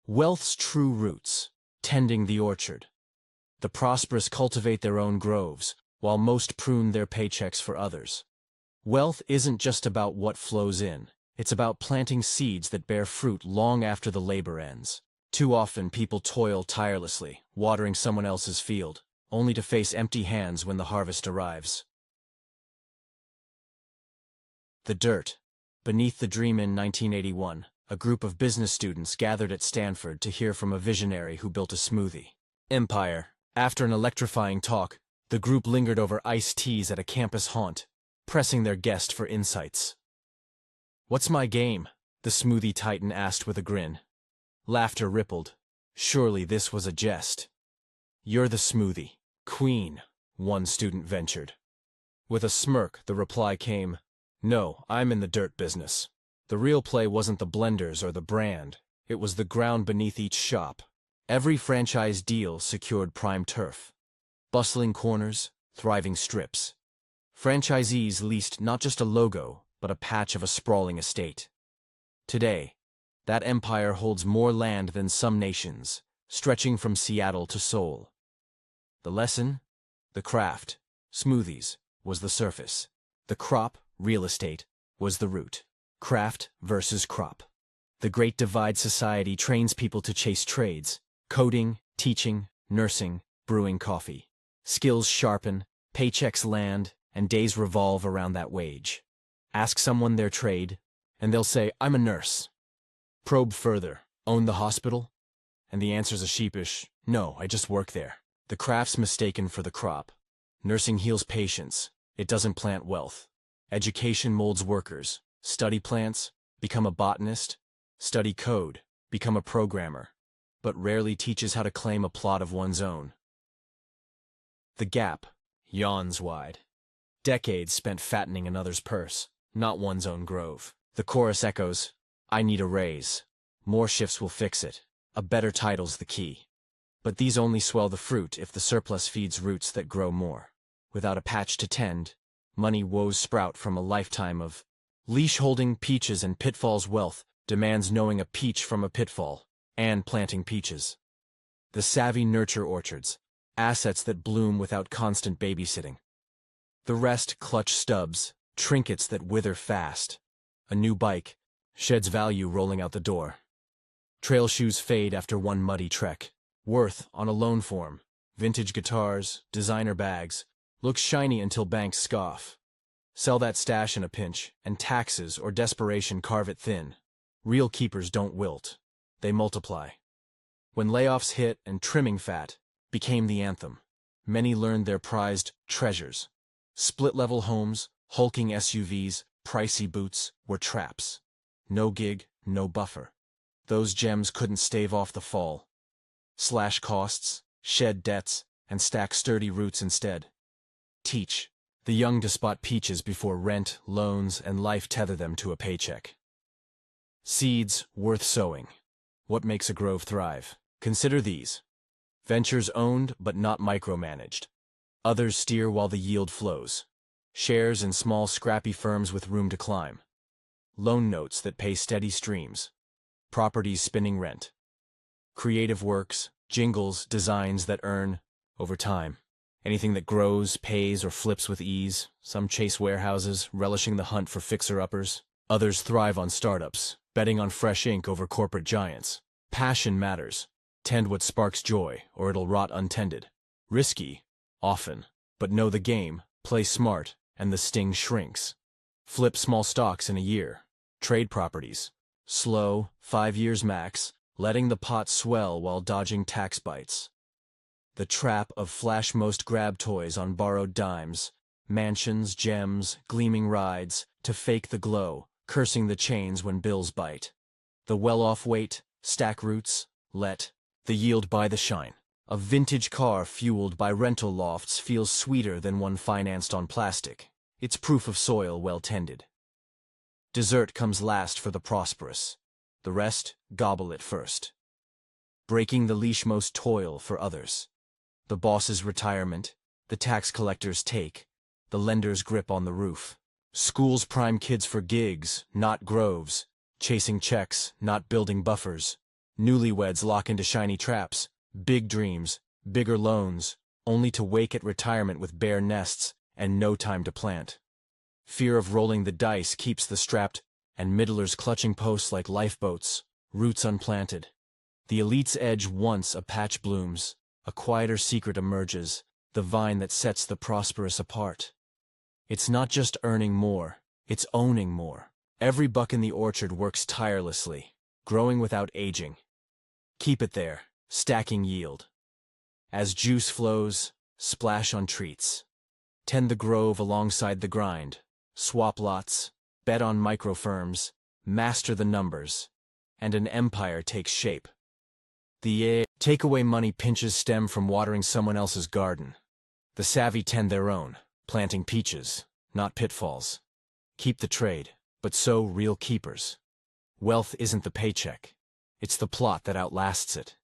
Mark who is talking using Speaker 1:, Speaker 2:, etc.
Speaker 1: Wealth's true roots, tending the orchard. The prosperous cultivate their own groves, while most prune their paychecks for others. Wealth isn't just about what flows in, it's about planting seeds that bear fruit long after the labor ends. Too often people toil tirelessly, watering someone else's field, only to face empty hands when the harvest arrives. The dirt. Beneath the dream. In 1981, a group of business students gathered at Stanford to hear from a visionary who built a smoothie empire. After an electrifying talk, the group lingered over iced teas at a campus haunt, pressing their guest for insights. "What's my game?" the smoothie titan asked with a grin. Laughter rippled. Surely this was a jest. "You're the smoothie queen," one student ventured. With a smirk, the reply came, "No, I'm in the dirt business. The real play wasn't the blenders or the brand, it was the ground beneath each shop. Every franchise deal secured prime turf. Bustling corners, thriving strips. Franchisees leased not just a logo, but a patch of a sprawling estate. Today, that empire holds more land than some nations, stretching from Seattle to Seoul. The lesson? The craft, smoothies, was the surface. The crop, real estate, was the root. Craft versus crop. The Great Divide Society trains people to chase trades: coding, teaching, nursing, brewing coffee. Skills sharpen, paychecks land, and days revolve around that wage. Ask someone their trade, and they'll say, "I'm a nurse." Probe further, "Own the hospital?" And the answer's a sheepish, "No, I just work there." The craft's mistaken for the crop. Nursing heals patients, it doesn't plant wealth. Education molds workers. Study plants, become a botanist. Study code, become a programmer. But rarely teaches how to claim a plot of one's own. The gap yawns wide. Decades spent fattening another's purse, not one's own grove. The chorus echoes, "I need a raise. More shifts will fix it. A better title's the key." But these only swell the fruit if the surplus feeds roots that grow more. Without a patch to tend, money woes sprout from a lifetime of leash-holding peaches and pitfalls. Wealth demands knowing a peach from a pitfall, and planting peaches. The savvy nurture orchards, assets that bloom without constant babysitting. The rest clutch stubs, trinkets that wither fast. A new bike sheds value rolling out the door. Trail shoes fade after one muddy trek. Worth on a loan form. Vintage guitars, designer bags, looks shiny until banks scoff. Sell that stash in a pinch, and taxes or desperation carve it thin. Real keepers don't wilt. They multiply. When layoffs hit and trimming fat became the anthem, many learned their prized treasures. Split-level homes, hulking SUVs, pricey boots were traps. No gig, no buffer. Those gems couldn't stave off the fall. Slash costs, shed debts, and stack sturdy roots instead. Teach the young to spot peaches before rent, loans, and life tether them to a paycheck. Seeds worth sowing. What makes a grove thrive? Consider these. Ventures owned but not micromanaged. Others steer while the yield flows. Shares in small scrappy firms with room to climb. Loan notes that pay steady streams. Properties spinning rent. Creative works, jingles, designs that earn over time. Anything that grows, pays, or flips with ease. Some chase warehouses, relishing the hunt for fixer-uppers. Others thrive on startups, betting on fresh ink over corporate giants. Passion matters. Tend what sparks joy, or it'll rot untended. Risky, often, but know the game, play smart, and the sting shrinks. Flip small stocks in a year. Trade properties. Slow, 5 years max, letting the pot swell while dodging tax bites. The trap of flash most grab toys on borrowed dimes, mansions, gems, gleaming rides, to fake the glow, cursing the chains when bills bite. The well-off wait, stack roots, let the yield buy the shine. A vintage car fueled by rental lofts feels sweeter than one financed on plastic. It's proof of soil well tended. Dessert comes last for the prosperous. The rest, gobble it first. Breaking the leash most toil for others. The boss's retirement, the tax collector's take, the lender's grip on the roof. Schools prime kids for gigs, not groves. Chasing checks, not building buffers. Newlyweds lock into shiny traps, big dreams, bigger loans, only to wake at retirement with bare nests and no time to plant. Fear of rolling the dice keeps the strapped and middlers clutching posts like lifeboats, roots unplanted. The elite's edge once a patch blooms, a quieter secret emerges, the vine that sets the prosperous apart. It's not just earning more, it's owning more. Every buck in the orchard works tirelessly, growing without aging. Keep it there, stacking yield. As juice flows, splash on treats. Tend the grove alongside the grind. Swap lots, bet on microfirms, master the numbers, and an empire takes shape. The takeaway money pinches stem from watering someone else's garden. The savvy tend their own, planting peaches, not pitfalls. Keep the trade, but so real keepers. Wealth isn't the paycheck. It's the plot that outlasts it.